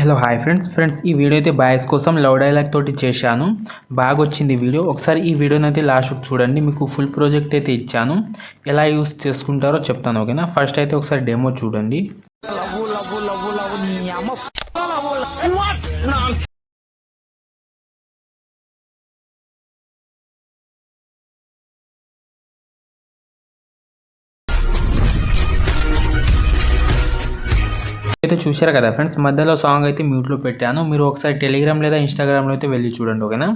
Hello hi friends ఈ video అయితే boys కోసం లవ్ డైలాగ్ తోటి చేశాను. బాగా వచ్చింది వీడియో. ఒకసారి ఈ వీడియోని అయితే లాస్ట్ చూడండి. మీకు ఫుల్ ప్రాజెక్ట్ అయితే ఇచ్చాను, ఎలా యూస్ చేసుకుంటారో చెప్తాను. ఓకేనా? ఫస్ట్ అయితే ఒకసారి డెమో చూడండి. అయితే చూశారు కదా ఫ్రెండ్స్, మధ్యలో సాంగ్ అయితే మ్యూట్లో పెట్టాను. మీరు ఒకసారి టెలిగ్రామ్ లేదా ఇన్స్టాగ్రామ్లో అయితే వెళ్ళి చూడండి. ఓకేనా?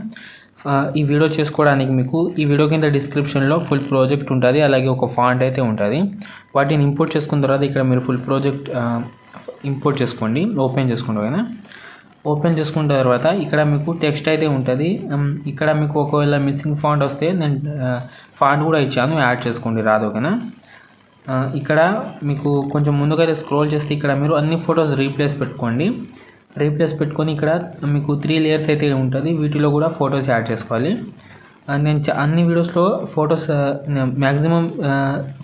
ఈ వీడియో చేసుకోవడానికి మీకు ఈ వీడియో కింద డిస్క్రిప్షన్లో ఫుల్ ప్రాజెక్ట్ ఉంటుంది, అలాగే ఒక ఫాంట్ అయితే ఉంటుంది. వాటిని ఇంపోర్ట్ చేసుకున్న తర్వాత ఇక్కడ మీరు ఫుల్ ప్రాజెక్ట్ ఇంపోర్ట్ చేసుకోండి, ఓపెన్ చేసుకోండి. ఓకేనా? ఓపెన్ చేసుకున్న తర్వాత ఇక్కడ మీకు టెక్స్ట్ అయితే ఉంటుంది. ఇక్కడ మీకు ఒకవేళ మిస్సింగ్ ఫాంట్ వస్తే నేను ఫాంట్ కూడా ఇచ్చాను, యాడ్ చేసుకోండి, రాదు. ఓకేనా? ఇక్కడ మీకు కొంచెం ముందుకైతే స్క్రోల్ చేస్తే ఇక్కడ మీరు అన్ని ఫొటోస్ రీప్లేస్ పెట్టుకొని ఇక్కడ మీకు 3 లేయర్స్ అయితే ఉంటుంది. వీటిలో కూడా ఫొటోస్ యాడ్ చేసుకోవాలి. నేను అన్ని వీడియోస్లో ఫొటోస్ మ్యాక్సిమం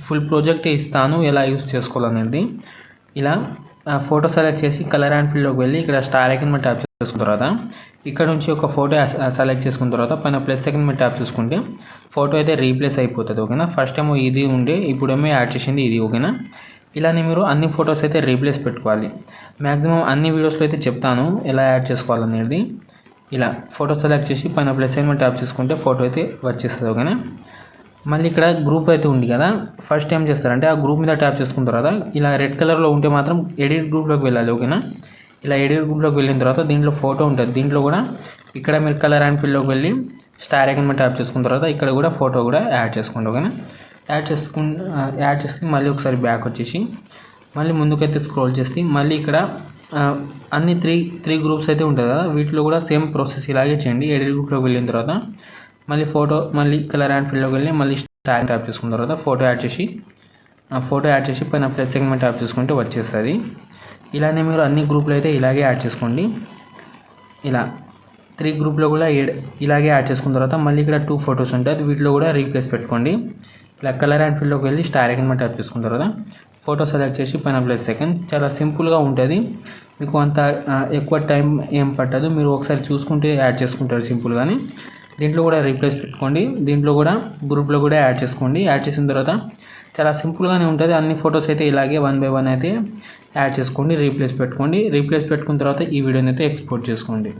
ఫుల్ ప్రాజెక్ట్ ఇస్తాను, ఎలా యూస్ చేసుకోవాలనేది. ఇలా ఫోటో సెలెక్ట్ చేసి కలర్ అండ్ ఫిల్లోకి వెళ్ళి ఇక్కడ స్టార్ ఐకాన్ మీద ట్యాప్ చేసుకున్న తర్వాత ఇక్కడ నుంచి ఒక ఫోటో సెలెక్ట్ చేసుకున్న తర్వాత పైన ప్లస్ ఐకాన్ మీద ట్యాప్ చేసుకుంటే ఫోటో అయితే రీప్లేస్ అయిపోతుంది. ఓకేనా? ఫస్ట్ ఏమో ఇది ఉండే, ఇప్పుడేమో యాడ్ చేసింది ఇది. ఓకేనా? ఇలానే మీరు అన్ని ఫొటోస్ అయితే రీప్లేస్ పెట్టుకోవాలి. మ్యాక్సిమం అన్ని వీడియోస్లో అయితే చెప్తాను ఎలా యాడ్ చేసుకోవాలనేది. ఇలా ఫోటో సెలెక్ట్ చేసి పైన ప్లస్ ఐకాన్ మీద ట్యాప్ చేసుకుంటే ఫోటో అయితే వచ్చేస్తుంది. ఓకేనా? మళ్ళీ ఇక్కడ గ్రూప్ అయితే ఉంది కదా, ఫస్ట్ ఏం చేస్తారంటే ఆ గ్రూప్ మీద ట్యాప్ చేసుకున్న తర్వాత ఇలా రెడ్ కలర్లో ఉంటే మాత్రం ఎడిట్ గ్రూప్లోకి వెళ్ళాలి. ఓకేనా? ఇలా ఎడిట్ గ్రూప్లోకి వెళ్ళిన తర్వాత దీంట్లో ఫోటో ఉంటుంది. దీంట్లో కూడా ఇక్కడ మీరు కలర్ అండ్ ఫిల్లోకి వెళ్ళి స్టార్ ఐకాన్ మీద ట్యాప్ చేసుకున్న తర్వాత ఇక్కడ కూడా ఫోటో కూడా యాడ్ చేసుకోండి. ఓకేనా? యాడ్ చేసి మళ్ళీ ఒకసారి బ్యాక్ వచ్చేసి మళ్ళీ ముందుకైతే స్క్రోల్ చేసి మళ్ళీ ఇక్కడ అన్ని త్రీ గ్రూప్స్ అయితే ఉంటుంది కదా, వీటిలో కూడా సేమ్ ప్రాసెస్ ఇలాగే చేయండి. ఎడిట్ గ్రూప్లోకి వెళ్ళిన తర్వాత మళ్ళీ ఫోటో మళ్ళీ కలర్ అండ్ ఫిల్లోకి వెళ్ళి మళ్ళీ స్టార్ ట్యాప్ చేసుకున్న తర్వాత ఫోటో యాడ్ చేసి పైన ప్లస్ ఐకాన్ మీద ట్యాప్ చేసుకుంటే వచ్చేస్తుంది. ఇలానే మీరు అన్ని గ్రూప్లో అయితే ఇలాగే యాడ్ చేసుకోండి. ఇలా 3 గ్రూప్లో కూడా ఇలాగే యాడ్ చేసుకున్న తర్వాత మళ్ళీ ఇక్కడ 2 ఫొటోస్ ఉంటాయి, వీటిలో కూడా రీప్లేస్ పెట్టుకోండి. ఇలా కలర్ అండ్ ఫిల్లోకి వెళ్ళి స్టార్ ఐకాన్ మీద ట్యాప్ చేసుకున్న తర్వాత ఫోటో సెలెక్ట్ చేసి పైన ప్లస్ ఐకాన్. చాలా సింపుల్గా ఉంటుంది, మీకు అంత ఎక్కువ టైం ఏం పట్టదు. మీరు ఒకసారి చూసుకుంటే యాడ్ చేసుకుంటారు సింపుల్గానే. దీంట్లో కూడా రీప్లేస్ పెట్టుకోండి, దీంట్లో కూడా గ్రూప్లో కూడా యాడ్ చేసుకోండి. యాడ్ చేసిన తర్వాత చాలా సింపుల్గానే ఉంటుంది. అన్ని ఫొటోస్ అయితే ఇలాగే 1 by 1 అయితే యాడ్ చేసుకోండి, రీప్లేస్ పెట్టుకున్న తర్వాత ఈ వీడియోని అయితే ఎక్స్పోర్ట్ చేసుకోండి.